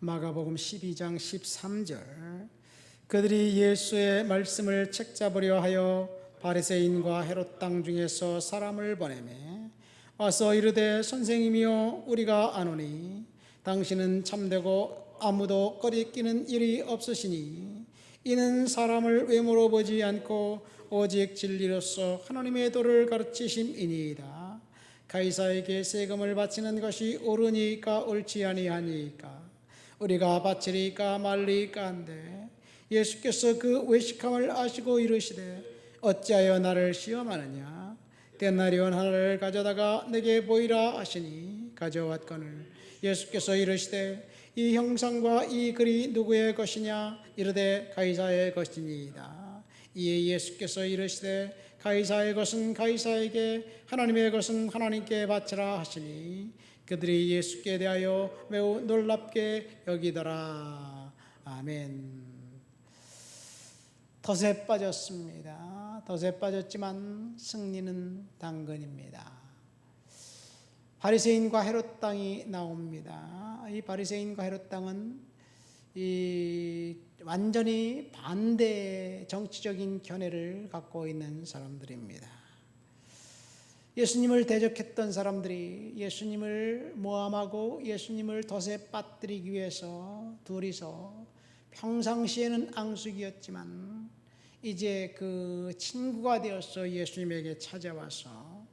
마가복음 12장 13절 그들이 예수의 말씀을 책잡으려 하여 바리새인과 헤롯 땅 중에서 사람을 보내매 와서 이르되 선생님이여 우리가 아노니 당신은 참되고 아무도 꺼리끼는 일이 없으시니 이는 사람을 외모로 보지 않고 오직 진리로서 하나님의 도를 가르치심이니이다. 가이사에게 세금을 바치는 것이 옳으니까 옳지 아니하니까 우리가 바치리까 말리까 한데 예수께서 그 외식함을 아시고 이르시되 어찌하여 나를 시험하느냐 데나리온 하나를 가져다가 내게 보이라 하시니 가져왔거늘 예수께서 이르시되 이 형상과 이 글이 누구의 것이냐 이르되 가이사의 것이니이다. 이에 예수께서 이르시되 가이사의 것은 가이사에게 하나님의 것은 하나님께 바치라 하시니 그들이 예수께 대하여 매우 놀랍게 여기더라. 아멘. 덫에 빠졌습니다. 덫에 빠졌지만 승리는 당근입니다. 바리새인과 헤롯 땅이 나옵니다. 이 바리새인과 헤롯 땅은 완전히 반대 정치적인 견해를 갖고 있는 사람들입니다. 예수님을 대적했던 사람들이 예수님을 모함하고 예수님을 덫에 빠뜨리기 위해서 둘이서 평상시에는 앙숙이었지만 이제 그 친구가 되어서 예수님에게 찾아와서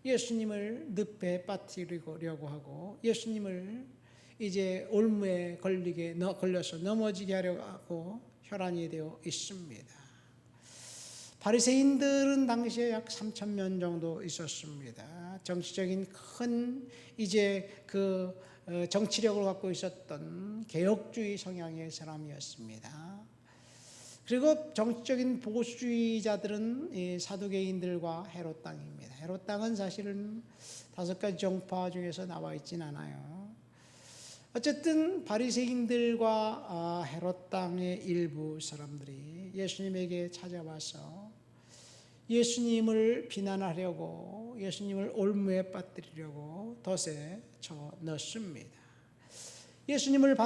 예수님을 늪에 빠뜨리려고 하고 예수님을 이제 올무에 걸려서 넘어지게 하려고 하고 혈안이 되어 있습니다. 바리새인들은 당시에 약 3,000명 정도 있었습니다. 정치적인 큰 이제 그 정치력을 갖고 있었던 개혁주의 성향의 사람이었습니다. 그리고 정치적인 보수주의자들은 이 사두개인들과 헤롯 땅입니다. 헤롯 땅은 사실은 5가지 정파 중에서 나와 있진 않아요. 어쨌든 바리새인들과 헤롯 땅의 일부 사람들이 예수님에게 찾아와서 예수님을 비난하려고 예수님을 올무에 빠뜨리려고 덫에 쳐 넣습니다. 예수님을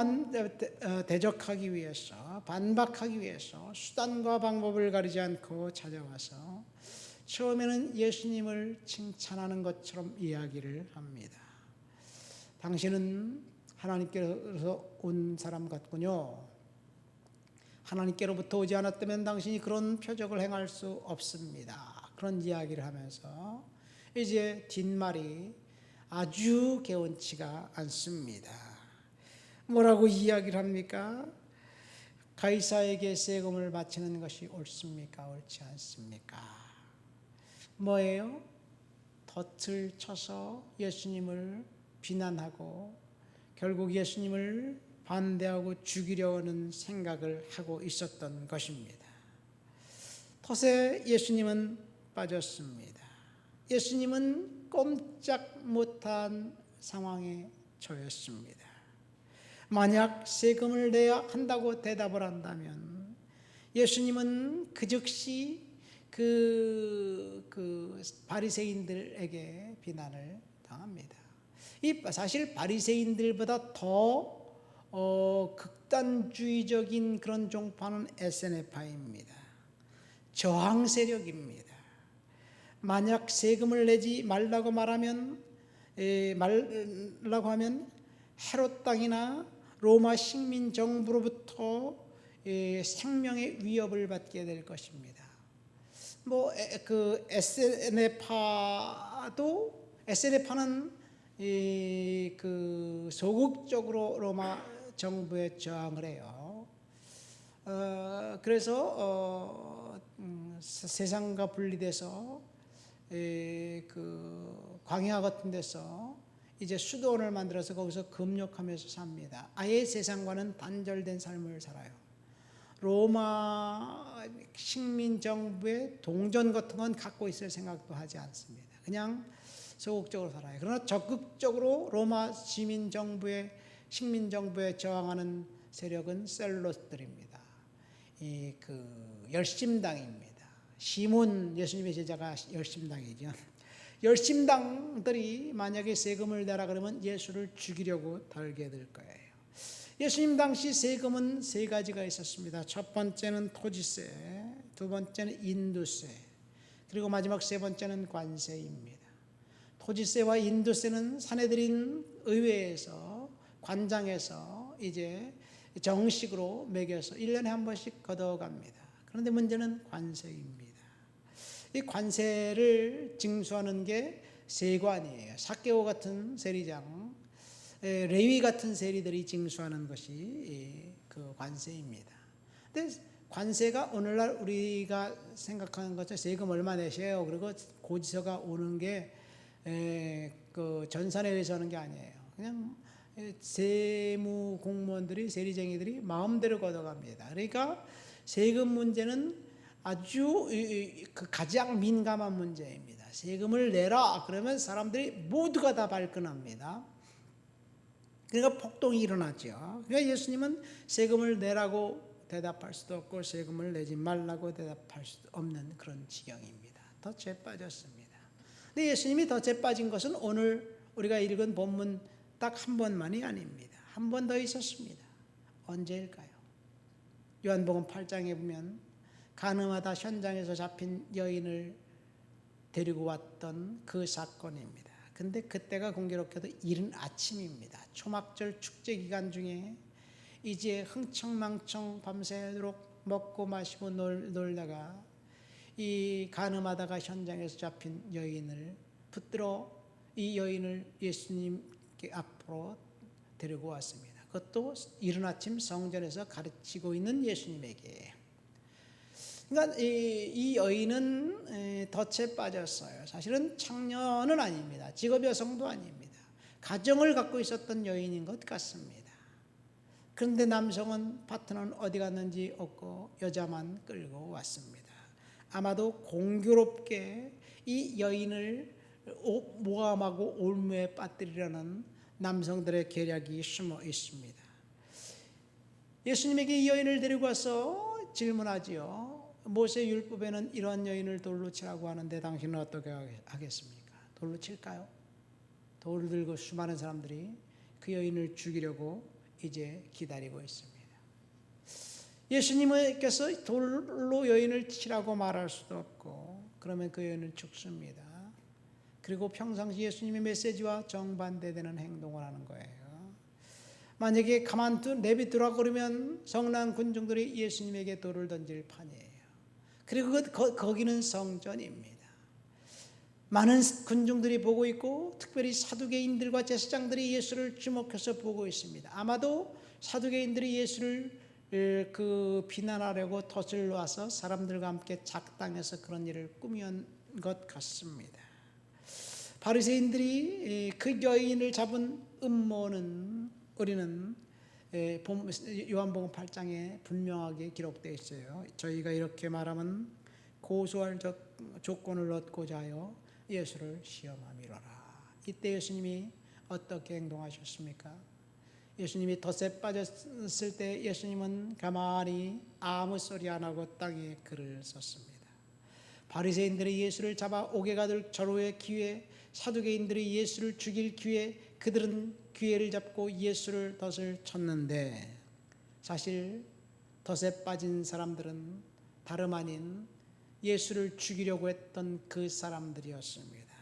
대적하기 위해서 반박하기 위해서 수단과 방법을 가리지 않고 찾아와서 처음에는 예수님을 칭찬하는 것처럼 이야기를 합니다. 당신은 하나님께로서 온 사람 같군요. 하나님께로부터 오지 않았다면 당신이 그런 표적을 행할 수 없습니다. 그런 이야기를 하면서 이제 뒷말이 아주 개운치가 않습니다. 뭐라고 이야기를 합니까? 가이사에게 세금을 바치는 것이 옳습니까? 옳지 않습니까? 뭐예요? 덫을 쳐서 예수님을 비난하고 결국 예수님을 반대하고 죽이려는 생각을 하고 있었던 것입니다. 덫에 예수님은 빠졌습니다. 예수님은 꼼짝 못한 상황에 처했습니다. 만약 세금을 내야 한다고 대답을 한다면 예수님은 그 즉시 그 바리새인들에게 비난을 당합니다. 사실 바리새인들보다 더 극단주의적인 그런 종파는 SNF파입니다. 저항 세력입니다. 만약 세금을 내지 말라고 하면 헤롯 땅이나 로마 식민 정부로부터 생명의 위협을 받게 될 것입니다. 그 SNF파는 그 소극적으로 로마 정부에 저항을 해요. 그래서 세상과 분리돼서 그 광야 같은 데서 이제 수도원을 만들어서 거기서 금욕하면서 삽니다. 아예 세상과는 단절된 삶을 살아요. 로마 식민 정부의 동전 같은 건 갖고 있을 생각도 하지 않습니다. 그냥 소극적으로 살아요. 그러나 적극적으로 로마 식민 정부에 저항하는 세력은 셀로스들입니다. 열심당입니다. 시몬 예수님의 제자가 열심당이죠. 열심당들이 만약에 세금을 내라 그러면 예수를 죽이려고 달게 될 거예요. 예수님 당시 세금은 세 가지가 있었습니다. 첫 번째는 토지세, 두 번째는 인도세, 그리고 마지막 세 번째는 관세입니다. 토지세와 인도세는 사내들인 의회에서 관장에서 이제 정식으로 매겨서 1년에 한 번씩 걷어갑니다. 그런데 문제는 관세입니다. 이 관세를 징수하는 게 세관이에요. 삭개오 같은 세리장, 레위 같은 세리들이 징수하는 것이 그 관세입니다. 근데 관세가 오늘날 우리가 생각하는 것처럼 세금 얼마 내세요, 그리고 고지서가 오는 게 그 전산에 의해서 하는 게 아니에요. 그냥 세무 공무원들이, 세리쟁이들이 마음대로 걷어갑니다. 그러니까 세금 문제는 아주 그 가장 민감한 문제입니다. 세금을 내라 그러면 사람들이 모두가 다 발끈합니다. 그러니까 폭동이 일어나죠. 그러니까 예수님은 세금을 내라고 대답할 수도 없고 세금을 내지 말라고 대답할 수도 없는 그런 지경입니다. 덫에 빠졌습니다. 근데 예수님이 덫에 빠진 것은 오늘 우리가 읽은 본문 딱 한 번만이 아닙니다. 한 번 더 있었습니다. 언제일까요? 요한복음 8장에 보면 가늠하다 현장에서 잡힌 여인을 데리고 왔던 그 사건입니다. 근데 그때가 공교롭게도 이른 아침입니다. 초막절 축제 기간 중에 이제 흥청망청 밤새도록 먹고 마시고 놀다가 이 가늠하다가 현장에서 잡힌 여인을 붙들어 이 여인을 예수님께 앞으로 데리고 왔습니다. 그것도 이른 아침 성전에서 가르치고 있는 예수님에게. 그러니까 이 여인은 덫에 빠졌어요. 사실은 창녀는 아닙니다. 직업 여성도 아닙니다. 가정을 갖고 있었던 여인인 것 같습니다. 그런데 남성은 파트너는 어디 갔는지 없고 여자만 끌고 왔습니다. 아마도 공교롭게 이 여인을 모함하고 올무에 빠뜨리려는 남성들의 계략이 숨어 있습니다. 예수님에게 이 여인을 데리고 와서 질문하지요. 모세 율법에는 이러한 여인을 돌로 치라고 하는데 당신은 어떻게 하겠습니까? 돌로 칠까요? 돌을 들고 수많은 사람들이 그 여인을 죽이려고 이제 기다리고 있습니다. 예수님께서 돌로 여인을 치라고 말할 수도 없고 그러면 그 여인은 죽습니다. 그리고 평상시 예수님의 메시지와 정반대되는 행동을 하는 거예요. 만약에 내비두라 그러면 성난 군중들이 예수님에게 돌을 던질 판이에요. 그리고 거기는 성전입니다. 많은 군중들이 보고 있고 특별히 사두개인들과 제사장들이 예수를 주목해서 보고 있습니다. 아마도 사두개인들이 예수를 비난하려고 덫을 놔서 사람들과 함께 작당해서 그런 일을 꾸민 것 같습니다. 바리새인들이 그 여인을 잡은 음모는 우리는 요한복음 8장에 분명하게 기록되어 있어요. 저희가 이렇게 말하면 고소할 조건을 얻고자 하여 예수를 시험함이로라. 이때 예수님이 어떻게 행동하셨습니까? 예수님이 덫에 빠졌을 때 예수님은 가만히 아무 소리 안 하고 땅에 글을 썼습니다. 바리새인들이 예수를 잡아 옥에 가둘 절호의 기회, 사두개인들이 예수를 죽일 기회, 그들은 기회를 잡고 예수를 덫을 쳤는데 사실 덫에 빠진 사람들은 다름 아닌 예수를 죽이려고 했던 그 사람들이었습니다.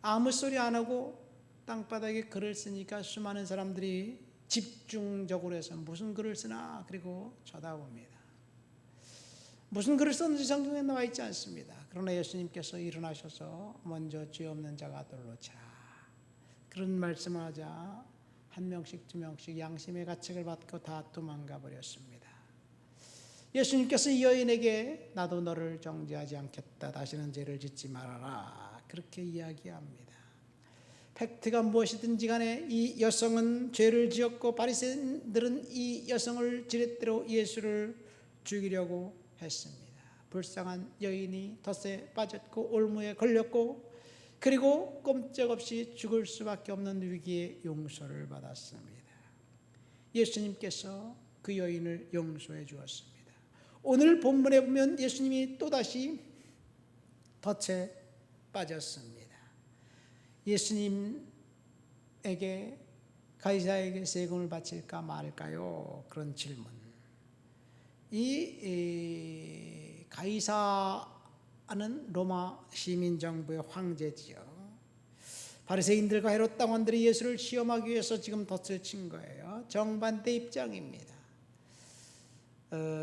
아무 소리 안 하고 땅바닥에 글을 쓰니까 수많은 사람들이 집중적으로 해서 무슨 글을 쓰나 그리고 쳐다봅니다. 무슨 글을 썼는지 성경에 나와 있지 않습니다. 그러나 예수님께서 일어나셔서 먼저 죄 없는 자가 돌로 치라. 그런 말씀을 하자 한 명씩 두 명씩 양심의 가책을 받고 다 도망가 버렸습니다. 예수님께서 이 여인에게 나도 너를 정죄하지 않겠다. 다시는 죄를 짓지 말아라. 그렇게 이야기합니다. 팩트가 무엇이든지 간에 이 여성은 죄를 지었고 바리새인들은 이 여성을 지렛대로 예수를 죽이려고 했습니다. 불쌍한 여인이 덫에 빠졌고 올무에 걸렸고 그리고 꼼짝없이 죽을 수밖에 없는 위기의 용서를 받았습니다. 예수님께서 그 여인을 용서해 주었습니다. 오늘 본문에 보면 예수님이 또다시 덫에 빠졌습니다. 예수님에게 가이사에게 세금을 바칠까 말까요? 그런 질문. 이 가이사는 로마 시민정부의 황제지요. 바리새인들과 헤롯 당원들이 예수를 시험하기 위해서 지금 덫을 친 거예요. 정반대 입장입니다.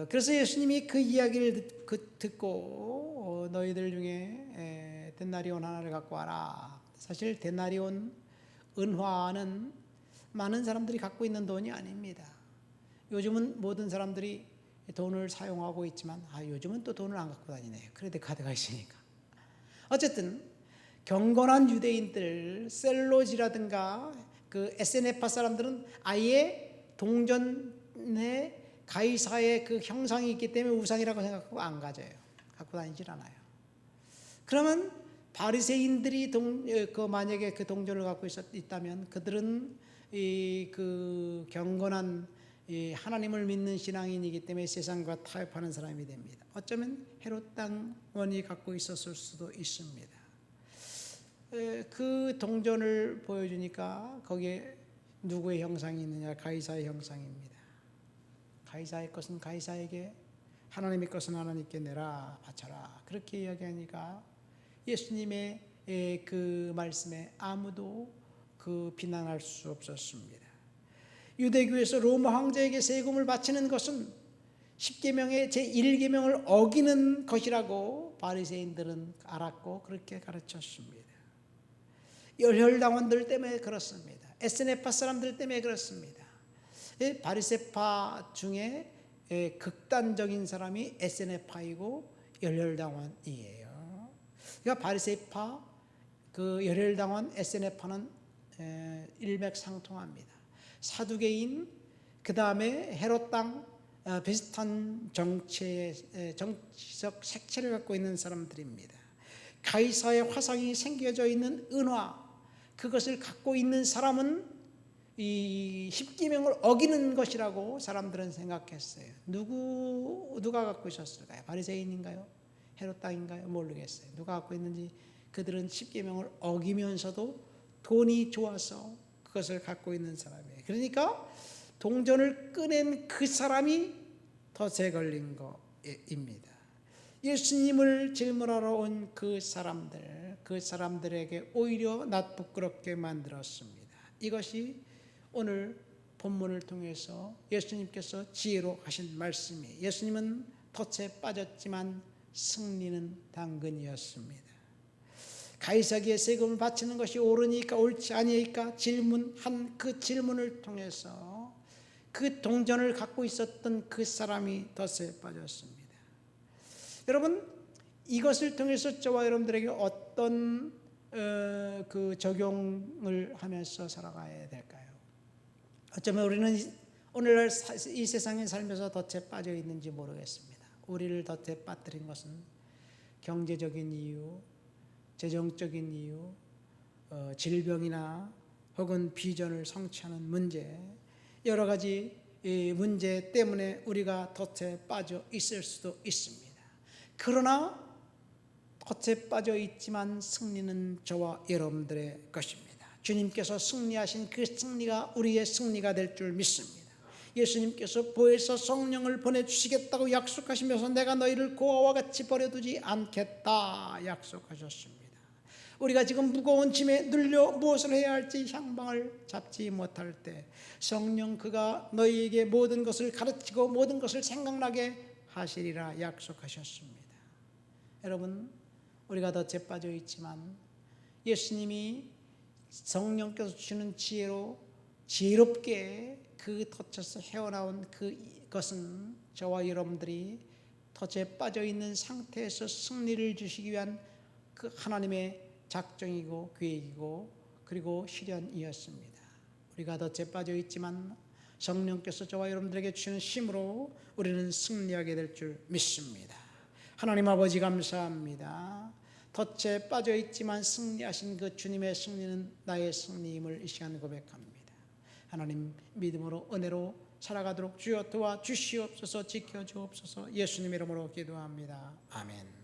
그래서 예수님이 그 이야기를 듣고 너희들 중에 데나리온 하나를 갖고 와라. 사실 데나리온 은화는 많은 사람들이 갖고 있는 돈이 아닙니다. 요즘은 모든 사람들이 돈을 사용하고 있지만 요즘은 또 돈을 안 갖고 다니네요. 크레딧 카드가 있으니까. 어쨌든 경건한 유대인들, 셀로지라든가 그 에세네파 사람들은 아예 동전에 가이사의 그 형상이 있기 때문에 우상이라고 생각하고 안 가져요. 갖고 다니질 않아요. 그러면 바리새인들이 만약에 그 동전을 갖고 있다면 그들은 그 경건한 하나님을 믿는 신앙인이기 때문에 세상과 타협하는 사람이 됩니다. 어쩌면 헤롯 당원이 갖고 있었을 수도 있습니다. 그 동전을 보여주니까 거기에 누구의 형상이 있느냐? 가이사의 형상입니다. 가이사의 것은 가이사에게, 하나님의 것은 하나님께 내라 바쳐라. 그렇게 이야기하니까 예수님의 그 말씀에 아무도 그 비난할 수 없었습니다. 유대교에서 로마 황제에게 세금을 바치는 것은 십계명의 제1계명을 어기는 것이라고 바리새인들은 알았고 그렇게 가르쳤습니다. 열혈당원들 때문에 그렇습니다. 에스네파 사람들 때문에 그렇습니다. 바리새파 중에 극단적인 사람이 에스네파이고 열혈당원이에요. 그러니까 바리새파, 그 열혈당원, 에스네파는 일맥상통합니다. 사두개인, 그 다음에 헤롯 당, 비슷한 정치적 색채를 갖고 있는 사람들입니다. 가이사의 화상이 새겨져 있는 은화, 그것을 갖고 있는 사람은 이 십계명을 어기는 것이라고 사람들은 생각했어요. 누가 갖고 있었을까요? 바리새인인가요? 헤롯 당인가요? 모르겠어요. 누가 갖고 있는지. 그들은 십계명을 어기면서도 돈이 좋아서 그것을 갖고 있는 사람이에요. 그러니까 동전을 꺼낸 그 사람이 덫에 걸린 것입니다. 예수님을 질문하러 온 그 사람들에게 오히려 낯부끄럽게 만들었습니다. 이것이 오늘 본문을 통해서 예수님께서 지혜로 하신 말씀이에요. 예수님은 덫에 빠졌지만 승리는 당근이었습니다. 가이사에게 세금을 바치는 것이 옳으니까 옳지 아니니까 질문한 그 질문을 통해서 그 동전을 갖고 있었던 그 사람이 덫에 빠졌습니다. 여러분, 이것을 통해서 저와 여러분들에게 어떤 그 적용을 하면서 살아가야 될까요? 어쩌면 우리는 오늘날 이 세상에 살면서 덫에 빠져 있는지 모르겠습니다. 우리를 덫에 빠뜨린 것은 경제적인 이유, 재정적인 이유, 질병이나 혹은 비전을 성취하는 문제, 여러 가지 문제 때문에 우리가 덫에 빠져 있을 수도 있습니다. 그러나 덫에 빠져 있지만 승리는 저와 여러분들의 것입니다. 주님께서 승리하신 그 승리가 우리의 승리가 될 줄 믿습니다. 예수님께서 보혜사 성령을 보내주시겠다고 약속하시면서 내가 너희를 고아와 같이 버려두지 않겠다 약속하셨습니다. 우리가 지금 무거운 짐에 눌려 무엇을 해야 할지 향방을 잡지 못할 때 성령 그가 너희에게 모든 것을 가르치고 모든 것을 생각나게 하시리라 약속하셨습니다. 여러분, 우리가 덫에 빠져 있지만 예수님이 성령께서 주시는 지혜로 지혜롭게 그 덫에서 헤어나온 그것은 저와 여러분들이 덫에 빠져 있는 상태에서 승리를 주시기 위한 그 하나님의 작정이고 계획이고 그리고 실현이었습니다. 우리가 덫에 빠져 있지만 성령께서 저와 여러분들에게 주시는 힘으로 우리는 승리하게 될 줄 믿습니다. 하나님 아버지 감사합니다. 덫에 빠져 있지만 승리하신 그 주님의 승리는 나의 승리임을 이 시간 고백합니다. 하나님, 믿음으로 은혜로 살아가도록 주여 도와주시옵소서. 지켜주옵소서. 예수님 이름으로 기도합니다. 아멘.